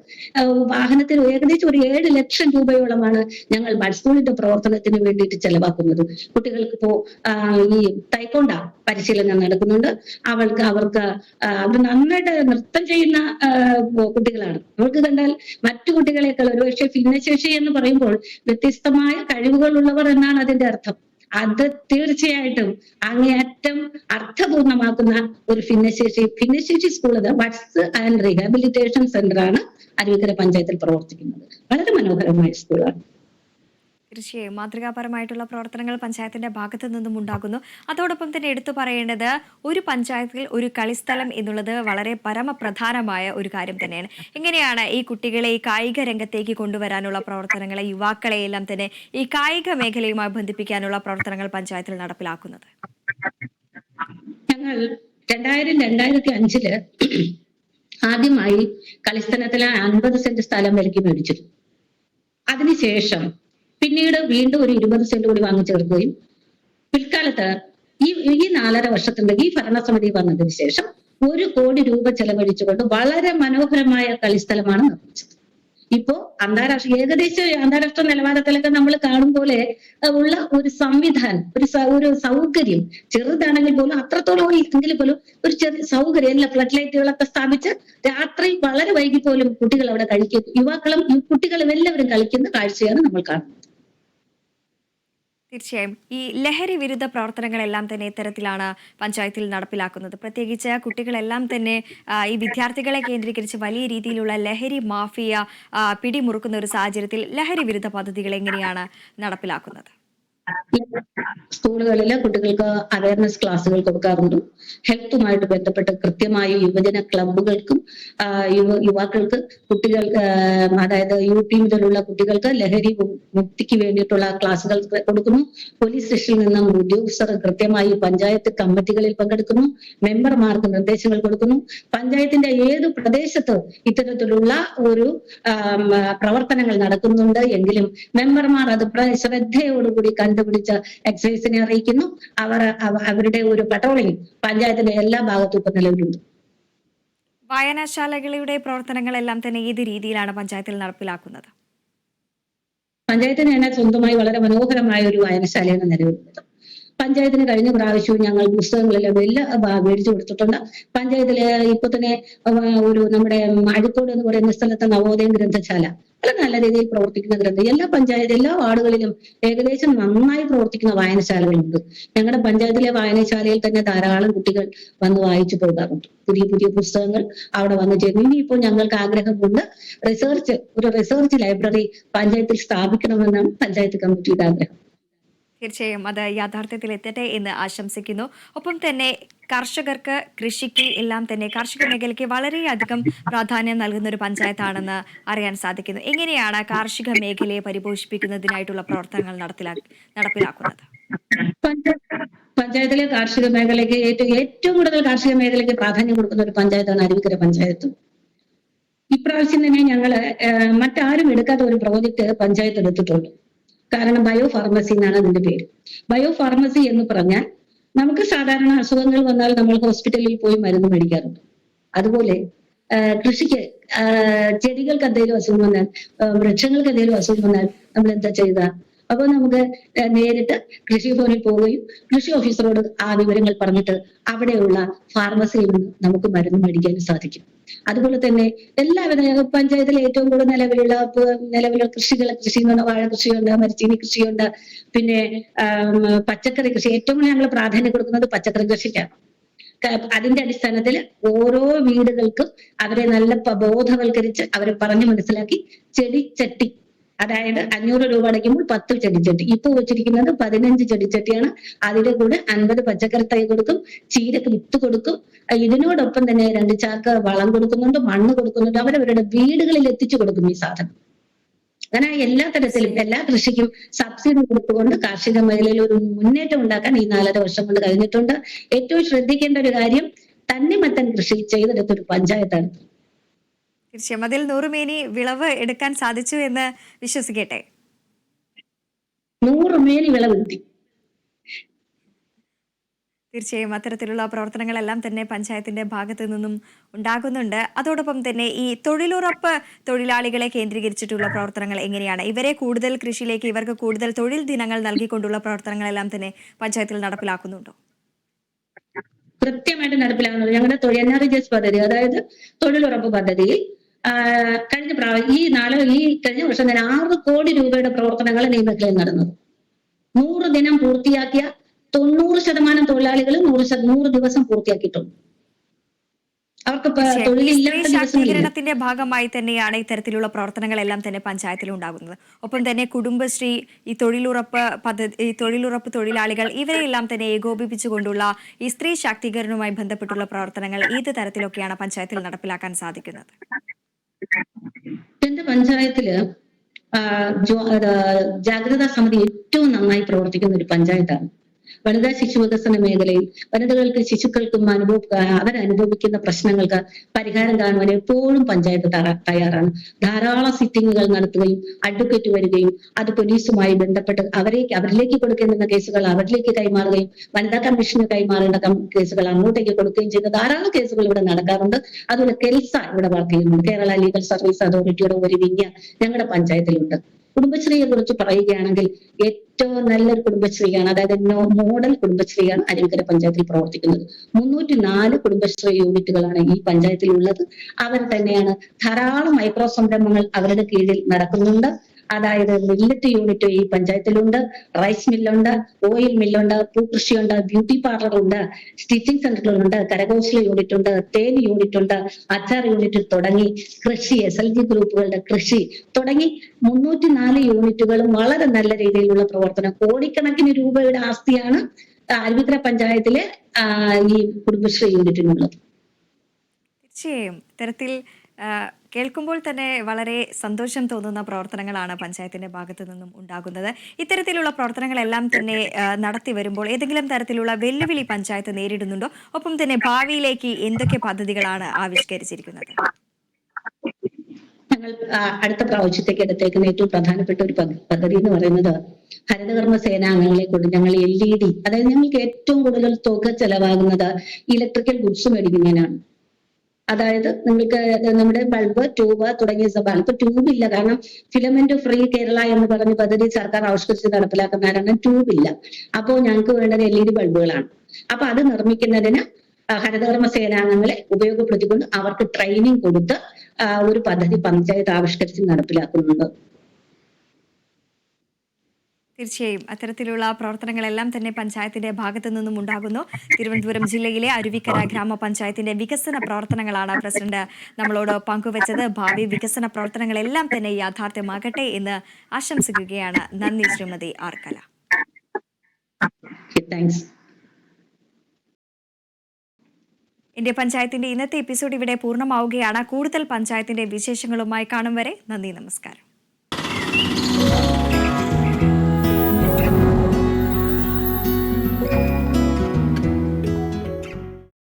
വാഹനത്തിൽ ഏകദേശം ഒരു 7 ലക്ഷം രൂപയോളമാണ് ഞങ്ങൾ ബഡ് സ്കൂളിന്റെ പ്രവർത്തനത്തിന് വേണ്ടിയിട്ട് ചെലവാക്കുന്നത്. കുട്ടികൾക്ക് ഇപ്പോ ഈ തൈക്കോണ്ട പരിശീലനം നടക്കുന്നുണ്ട്. അവർക്ക് അവർ നന്നായിട്ട് നൃത്തം ചെയ്യുന്ന കുട്ടികളാണ്. അവർക്ക് കണ്ടാൽ മറ്റു കുട്ടികളെക്കാൾ ഒരുപക്ഷെ ഭിന്നശേഷി എന്ന് പറയുമ്പോൾ വ്യത്യസ്തമായ കഴിവുകളുള്ളവർ എന്നാണ് അതിന്റെ അർത്ഥം. അത് തീർച്ചയായിട്ടും അങ്ങേയറ്റം അർത്ഥപൂർണമാക്കുന്ന ഒരു ഭിന്നശേഷി school, buds and rehabilitation centre ആണ് അരുവിക്കര പഞ്ചായത്തിൽ പ്രവർത്തിക്കുന്നത്. വളരെ മനോഹരമായ സ്കൂളാണ്. തീർച്ചയായും മാതൃകാപരമായിട്ടുള്ള പ്രവർത്തനങ്ങൾ പഞ്ചായത്തിന്റെ ഭാഗത്തു നിന്നും ഉണ്ടാകുന്നു. അതോടൊപ്പം തന്നെ എടുത്തു പറയേണ്ടത്, ഒരു പഞ്ചായത്തിൽ ഒരു കളിസ്ഥലം എന്നുള്ളത് വളരെ പരമപ്രധാനമായ ഒരു കാര്യം തന്നെയാണ്. എങ്ങനെയാണ് ഈ കുട്ടികളെ ഈ കായിക രംഗത്തേക്ക് കൊണ്ടുവരാനുള്ള പ്രവർത്തനങ്ങളെ, യുവാക്കളെ എല്ലാം തന്നെ ഈ കായിക മേഖലയുമായി ബന്ധിപ്പിക്കാനുള്ള പ്രവർത്തനങ്ങൾ പഞ്ചായത്തിൽ നടപ്പിലാക്കുന്നത്? ഞങ്ങൾ 2000-2005 ആദ്യമായി കളിസ്ഥലത്തിലെ 50 സെന്റ് സ്ഥലം വിലയ്ക്ക് മേടിച്ചിരുന്നു. അതിനുശേഷം പിന്നീട് വീണ്ടും ഒരു 20 സെന്റ് കൂടി വാങ്ങിച്ചേർക്കുകയും പിൽക്കാലത്ത് ഈ 4.5 വർഷത്തിന്റെ ഈ ഭരണസമിതി വന്നതിന് ശേഷം 1 കോടി രൂപ ചെലവഴിച്ചുകൊണ്ട് വളരെ മനോഹരമായ കളിസ്ഥലമാണ് നിർമ്മിച്ചത്. ഇപ്പോ ഏകദേശം അന്താരാഷ്ട്ര നിലവാരത്തിലൊക്കെ നമ്മൾ കാണും പോലെ ഉള്ള ഒരു സംവിധാനം, ഒരു സൗകര്യം, ചെറുതാണെങ്കിൽ പോലും അത്രത്തോളം എങ്കിൽ പോലും ഒരു ചെറിയ സൗകര്യം, എല്ലാ ഫ്ലഡ് ലൈറ്റുകളൊക്കെ സ്ഥാപിച്ച് രാത്രി വളരെ വൈകി പോലും കുട്ടികൾ അവിടെ കളിക്കും. യുവാക്കളും കുട്ടികളും എല്ലാവരും കളിക്കുന്ന കാഴ്ചയാണ് നമ്മൾ കാണുന്നത്. തീർച്ചയായും ഈ ലഹരി വിരുദ്ധ പ്രവർത്തനങ്ങളെല്ലാം തന്നെ ഇത്തരത്തിലാണ് പഞ്ചായത്തിൽ നടപ്പിലാക്കുന്നത്. പ്രത്യേകിച്ച് കുട്ടികളെല്ലാം തന്നെ ഈ വിദ്യാർത്ഥികളെ കേന്ദ്രീകരിച്ച് വലിയ രീതിയിലുള്ള ലഹരി മാഫിയ പിടിമുറുക്കുന്ന ഒരു സാഹചര്യത്തിൽ ലഹരി വിരുദ്ധ പദ്ധതികൾ എങ്ങനെയാണ് നടപ്പിലാക്കുന്നത്? സ്കൂളുകളിൽ കുട്ടികൾക്ക് അവയർനെസ് ക്ലാസ്സുകൾ കൊടുക്കാറുണ്ട്. ഹെൽത്തുമായിട്ട് ബന്ധപ്പെട്ട് കൃത്യമായി യുവജന ക്ലബ്ബുകൾക്കും യുവാക്കൾക്ക് കുട്ടികൾക്ക് അതായത് UP മുതലുള്ള കുട്ടികൾക്ക് ലഹരി മുക്തിക്ക് വേണ്ടിയിട്ടുള്ള ക്ലാസ്സുകൾ കൊടുക്കുന്നു. പോലീസ് സ്റ്റേഷനിൽ നിന്നും ഉദ്യോഗസ്ഥർ കൃത്യമായി പഞ്ചായത്ത് കമ്മിറ്റികളിൽ പങ്കെടുക്കുന്നു. മെമ്പർമാർക്ക് നിർദ്ദേശങ്ങൾ കൊടുക്കുന്നു. പഞ്ചായത്തിന്റെ ഏത് പ്രദേശത്ത് ഇത്തരത്തിലുള്ള ഒരു പ്രവർത്തനങ്ങൾ നടക്കുന്നുണ്ട് എങ്കിലും മെമ്പർമാർ അത് ശ്രദ്ധയോടുകൂടി കണ്ടുപിടിച്ച് എക്സൈസിനെ അറിയിക്കുന്നു. അവരുടെ ഒരു പട്രോളിംഗ് പഞ്ചായത്തിന്റെ എല്ലാ ഭാഗത്തും ഇപ്പൊ നിലവിലുണ്ട്. വായനശാലകളുടെ പ്രവർത്തനങ്ങളെല്ലാം തന്നെ ഏത് രീതിയിലാണ് പഞ്ചായത്തിൽ നടപ്പിലാക്കുന്നത്? പഞ്ചായത്തിന് തന്നെ സ്വന്തമായി വളരെ മനോഹരമായ ഒരു വായനശാലയാണ് നിലവിലുള്ളത്. പഞ്ചായത്തിന് കഴിഞ്ഞ പ്രാവശ്യവും ഞങ്ങൾ പുസ്തകങ്ങളെല്ലാം മേടിച്ചു കൊടുത്തിട്ടുണ്ട്. പഞ്ചായത്തില് ഇപ്പൊ തന്നെ ഒരു നമ്മുടെ അഴിക്കോട് എന്ന് പറയുന്ന സ്ഥലത്ത് നവോദയം ഗ്രന്ഥശാല വളരെ നല്ല രീതിയിൽ പ്രവർത്തിക്കുന്ന എല്ലാ വാർഡുകളിലും ഏകദേശം നന്നായി പ്രവർത്തിക്കുന്ന വായനശാലകളുണ്ട്. ഞങ്ങളുടെ പഞ്ചായത്തിലെ വായനശാലയിൽ തന്നെ ധാരാളം കുട്ടികൾ വന്ന് വായിച്ചു പോകാറുണ്ട്. പുതിയ പുതിയ പുസ്തകങ്ങൾ അവിടെ വന്നു ചേർന്നു. ഇനിയിപ്പോൾ ഞങ്ങൾക്ക് ആഗ്രഹമുണ്ട് ഒരു റിസർച്ച് ലൈബ്രറി പഞ്ചായത്തിൽ സ്ഥാപിക്കണമെന്നാണ് പഞ്ചായത്ത് കമ്മിറ്റിയുടെ ആഗ്രഹം. തീർച്ചയായും അത് യാഥാർത്ഥ്യത്തിൽ എത്തട്ടെ എന്ന് ആശംസിക്കുന്നു. ഒപ്പം തന്നെ കർഷകർക്ക്, കൃഷിക്ക് എല്ലാം തന്നെ കാർഷിക മേഖലയ്ക്ക് വളരെയധികം പ്രാധാന്യം നൽകുന്ന ഒരു പഞ്ചായത്താണെന്ന് അറിയാൻ സാധിക്കുന്നു. എങ്ങനെയാണ് കാർഷിക മേഖലയെ പരിപോഷിപ്പിക്കുന്നതിനായിട്ടുള്ള പ്രവർത്തനങ്ങൾ നടപ്പിലാക്കുന്നത്? പഞ്ചായത്തിലെ കാർഷിക മേഖലയ്ക്ക് ഏറ്റവും കൂടുതൽ കാർഷിക മേഖലയ്ക്ക് പ്രാധാന്യം കൊടുക്കുന്ന ഒരു പഞ്ചായത്താണ് അരുവിക്കര പഞ്ചായത്ത്. ഇപ്രാവശ്യം തന്നെ ഞങ്ങള് മറ്റാരും എടുക്കാത്ത ഒരു പ്രോജക്റ്റ് പഞ്ചായത്ത് എടുത്തിട്ടുണ്ട്. കാരണം ബയോ ഫാർമസി എന്നാണ് അതിന്റെ പേര്. ബയോ ഫാർമസി എന്ന് പറഞ്ഞാൽ നമുക്ക് സാധാരണ അസുഖങ്ങൾ വന്നാൽ നമ്മൾ ഹോസ്പിറ്റലിൽ പോയി മരുന്ന് മേടിക്കാറുണ്ട്. അതുപോലെ കൃഷിക്ക് ചെടികൾക്ക് എന്തെങ്കിലും അസുഖം വന്നാൽ, വൃക്ഷങ്ങൾക്ക് എന്തെങ്കിലും അസുഖം വന്നാൽ നമ്മൾ എന്താ ചെയ്യുക? അപ്പൊ നമുക്ക് നേരിട്ട് കൃഷിഭവനിൽ പോവുകയും കൃഷി ഓഫീസറോട് ആ വിവരങ്ങൾ പറഞ്ഞിട്ട് അവിടെയുള്ള ഫാർമസിയിൽ നിന്ന് നമുക്ക് മരുന്ന് മേടിക്കാനും സാധിക്കും. അതുപോലെ തന്നെ എല്ലാവിധ പഞ്ചായത്തിലെ ഏറ്റവും കൂടുതൽ നിലവിലുള്ള കൃഷി എന്ന് പറഞ്ഞാൽ വാഴ കൃഷിയുണ്ട്, മരച്ചീനി കൃഷിയുണ്ട്, പിന്നെ പച്ചക്കറി കൃഷി. ഏറ്റവും കൂടുതൽ ഞങ്ങൾ പ്രാധാന്യം കൊടുക്കുന്നത് പച്ചക്കറി കൃഷിക്കാണ്. അതിന്റെ അടിസ്ഥാനത്തിൽ ഓരോ വീടുകൾക്കും അവരെ നല്ല ബോധവൽക്കരിച്ച് അവരെ പറഞ്ഞു മനസ്സിലാക്കി ചെടിച്ചട്ടി, അതായത് 500 രൂപ അടയ്ക്കുമ്പോൾ 10 ചെടിച്ചട്ടി. ഇപ്പൊ വെച്ചിരിക്കുന്നത് 15 ചെടിച്ചട്ടിയാണ്. അതിന്റെ കൂടെ 50 പച്ചക്കറി തൈ കൊടുക്കും, ചീരക്ക് വിത്ത് കൊടുക്കും. ഇതിനോടൊപ്പം തന്നെ 2 ചാക്ക് വളം കൊടുക്കുന്നുണ്ട്, മണ്ണ് കൊടുക്കുന്നുണ്ട്. അവരവരുടെ വീടുകളിൽ എത്തിച്ചു കൊടുക്കും ഈ സാധനം. അങ്ങനെ എല്ലാ തരത്തിലും എല്ലാ കൃഷിക്കും സബ്സിഡി കൊടുത്തുകൊണ്ട് കാർഷിക മേഖലയിൽ ഒരു മുന്നേറ്റം ഉണ്ടാക്കാൻ ഈ 4.5 വർഷം കൊണ്ട് കഴിഞ്ഞിട്ടുണ്ട്. ഏറ്റവും ശ്രദ്ധിക്കേണ്ട ഒരു കാര്യം, തണ്ണിമത്തൻ കൃഷി ചെയ്തെടുത്തൊരു പഞ്ചായത്താണ്. തീർച്ചയായും അതിൽ 100 മേനി വിളവ് എടുക്കാൻ സാധിച്ചു എന്ന് വിശ്വസിക്കട്ടെ. 100 മേനി വിളവ് കിട്ടി. തീർച്ചയായും അത്തരത്തിലുള്ള പ്രവർത്തനങ്ങളെല്ലാം തന്നെ പഞ്ചായത്തിന്റെ ഭാഗത്തു നിന്നും ഉണ്ടാകുന്നുണ്ട്. അതോടൊപ്പം തന്നെ ഈ തൊഴിലുറപ്പ് തൊഴിലാളികളെ കേന്ദ്രീകരിച്ചിട്ടുള്ള പ്രവർത്തനങ്ങൾ എങ്ങനെയാണ്? ഇവരെ കൂടുതൽ കൃഷിയിലേക്ക്, ഇവർക്ക് കൂടുതൽ തൊഴിൽ ദിനങ്ങൾ നൽകിക്കൊണ്ടുള്ള പ്രവർത്തനങ്ങളെല്ലാം തന്നെ പഞ്ചായത്തിൽ നടപ്പിലാക്കുന്നുണ്ടോ? കൃത്യമായിട്ട് നടപ്പിലാകുന്നത് ഞങ്ങളുടെ NRGS പദ്ധതി, അതായത് തൊഴിലുറപ്പ് പദ്ധതിയിൽ കഴിഞ്ഞ വർഷം തന്നെ 6 കോടി രൂപയുടെ പ്രവർത്തനങ്ങൾ ഈ മേഖലയിൽ നടന്നത്. 100 ദിനം പൂർത്തിയാക്കിയ 90% തൊഴിലാളികൾ 100 ദിവസം പൂർത്തിയാക്കിയിട്ടുണ്ട്. അവർക്ക് തൊഴിലില്ലാത്ത ശാക്തീകരണത്തിന്റെ ഭാഗമായി തന്നെയാണ് ഇത്തരത്തിലുള്ള പ്രവർത്തനങ്ങളെല്ലാം തന്നെ പഞ്ചായത്തിൽ ഉണ്ടാകുന്നത്. ഒപ്പം തന്നെ കുടുംബശ്രീ, ഈ തൊഴിലുറപ്പ് തൊഴിലാളികൾ ഇവരെയെല്ലാം തന്നെ ഏകോപിപ്പിച്ചുകൊണ്ടുള്ള ഈ സ്ത്രീ ശാക്തീകരണവുമായി ബന്ധപ്പെട്ടുള്ള പ്രവർത്തനങ്ങൾ ഏത് തരത്തിലൊക്കെയാണ് പഞ്ചായത്തിൽ നടപ്പിലാക്കാൻ സാധിക്കുന്നത്? എന്റെ പഞ്ചായത്തില് ജാഗ്രതാ സമിതി ഏറ്റവും നന്നായി പ്രവർത്തിക്കുന്ന ഒരു പഞ്ചായത്താണ്. വനിതാ ശിശു വികസന മേഖലയിൽ വനിതകൾക്ക്, ശിശുക്കൾക്കും അവരനുഭവിക്കുന്ന പ്രശ്നങ്ങൾക്ക് പരിഹാരം കാണുവാൻ എപ്പോഴും പഞ്ചായത്ത് തയ്യാറാണ്. ധാരാളം സിറ്റിങ്ങുകൾ നടത്തുകയും അഡ്വക്കേറ്റ് വരികയും അത് പോലീസുമായി ബന്ധപ്പെട്ട് അവരിലേക്ക് കൊടുക്കേണ്ടുന്ന കേസുകൾ അവരിലേക്ക് കൈമാറുകയും വനിതാ കമ്മീഷന് കൈമാറേണ്ട കേസുകൾ അങ്ങോട്ടേക്ക് കൊടുക്കുകയും ചെയ്ത ധാരാളം കേസുകൾ ഇവിടെ നടക്കാറുണ്ട്. അതുപോലെ കെൽസ ഇവിടെ വർക്ക് ചെയ്യുന്നുണ്ട്. കേരള ലീഗൽ സർവീസ് അതോറിറ്റിയുടെ ഒരു വിങ് ഞങ്ങളുടെ പഞ്ചായത്തിലുണ്ട്. കുടുംബശ്രീയെ കുറിച്ച് പറയുകയാണെങ്കിൽ ഏറ്റവും നല്ലൊരു കുടുംബശ്രീയാണ്, അതായത് മോഡൽ കുടുംബശ്രീയാണ് അരുവിക്കര പഞ്ചായത്തിൽ പ്രവർത്തിക്കുന്നത്. 304 കുടുംബശ്രീ യൂണിറ്റുകളാണ് ഈ പഞ്ചായത്തിൽ ഉള്ളത്. അവർ തന്നെയാണ് ധാരാളം മൈക്രോ സംരംഭങ്ങൾ അവരുടെ കീഴിൽ നടക്കുന്നുണ്ട്. അതായത് മില്ലറ്റ് യൂണിറ്റ് ഈ പഞ്ചായത്തിലുണ്ട്, റൈസ് മില്ലുണ്ട്, ഓയിൽ മില്ലുണ്ട്, പൂക്കൃഷിയുണ്ട്, ബ്യൂട്ടി പാർലർ ഉണ്ട്, സ്റ്റിച്ചിങ് സെന്ററുകളുണ്ട്, കരകൗശല യൂണിറ്റ് ഉണ്ട്, തേൻ യൂണിറ്റ് ഉണ്ട്, അച്ചാർ യൂണിറ്റ് തുടങ്ങി കൃഷി SLG ഗ്രൂപ്പുകളുടെ കൃഷി തുടങ്ങി 304 യൂണിറ്റുകളും വളരെ നല്ല രീതിയിലുള്ള പ്രവർത്തനം. കോടിക്കണക്കിന് രൂപയുടെ ആസ്തിയാണ് അരുവിക്കര പഞ്ചായത്തിലെ ഈ കുടുംബശ്രീ യൂണിറ്റിനുള്ളത്. തീർച്ചയായും ഇത്തരത്തിൽ കേൾക്കുമ്പോൾ തന്നെ വളരെ സന്തോഷം തോന്നുന്ന പ്രവർത്തനങ്ങളാണ് പഞ്ചായത്തിന്റെ ഭാഗത്തു നിന്നും ഉണ്ടാകുന്നത്. ഇത്തരത്തിലുള്ള പ്രവർത്തനങ്ങളെല്ലാം തന്നെ നടത്തി വരുമ്പോൾ ഏതെങ്കിലും തരത്തിലുള്ള വെല്ലുവിളി പഞ്ചായത്ത് നേരിടുന്നുണ്ടോ? ഒപ്പം തന്നെ ഭാവിയിലേക്ക് എന്തൊക്കെ പദ്ധതികളാണ് ആവിഷ്കരിച്ചിരിക്കുന്നത്? ഞങ്ങൾ അടുത്ത പ്രാവശ്യത്തേക്ക് എടുത്തേക്കുന്ന ഏറ്റവും പ്രധാനപ്പെട്ട ഒരു പദ്ധതി എന്ന് പറയുന്നത് ഹരിതകർമ്മ സേനാംഗങ്ങളെ കൊണ്ട് ഞങ്ങൾ LED, അതായത് ഞങ്ങൾക്ക് ഏറ്റവും കൂടുതൽ തുക ചെലവാകുന്നത് ഇലക്ട്രിക്കൽ ഗുഡ്സ് മേടിക്കുന്നതിനാണ്. അതായത് നിങ്ങൾക്ക് നമ്മുടെ ബൾബ്, ട്യൂബ് തുടങ്ങിയ ബൾബ് ട്യൂബ് ഇല്ല, കാരണം ഫിലമെന്റ് ഫ്രീ കേരള എന്ന് പറഞ്ഞ പദ്ധതി സർക്കാർ ആവിഷ്കരിച്ച് നടപ്പിലാക്കുന്ന കാരണം ട്യൂബ് ഇല്ല. അപ്പോൾ ഞങ്ങൾക്ക് വേണ്ടത് LED ബൾബുകളാണ്. അപ്പൊ അത് നിർമ്മിക്കുന്നതിന് ഹരിതകർമ്മ സേനാംഗങ്ങളെ ഉപയോഗപ്പെടുത്തിക്കൊണ്ട് അവർക്ക് ട്രെയിനിങ് കൊടുത്ത് ഒരു പദ്ധതി പഞ്ചായത്ത് ആവിഷ്കരിച്ച് നടപ്പിലാക്കുന്നുണ്ട്. തീർച്ചയായും അത്തരത്തിലുള്ള പ്രവർത്തനങ്ങളെല്ലാം തന്നെ പഞ്ചായത്തിന്റെ ഭാഗത്തു നിന്നും ഉണ്ടാകുന്നു. തിരുവനന്തപുരം ജില്ലയിലെ അരുവിക്കര ഗ്രാമപഞ്ചായത്തിന്റെ വികസന പ്രവർത്തനങ്ങളാണ് പ്രസിഡന്റ് നമ്മളോട് പങ്കുവച്ചത്. ഭാവി വികസന പ്രവർത്തനങ്ങളെല്ലാം തന്നെ യാഥാർത്ഥ്യമാകട്ടെ എന്ന് ആശംസിക്കുകയാണ്. നന്ദി ശ്രീമതി ആർ കല. താങ്ക്സ്. എന്റെ പഞ്ചായത്തിന്റെ ഇന്നത്തെ എപ്പിസോഡ് ഇവിടെ പൂർണ്ണമാവുകയാണ്. കൂടുതൽ പഞ്ചായത്തിന്റെ വിശേഷങ്ങളുമായി കാണും വരെ നന്ദി, നമസ്കാരം.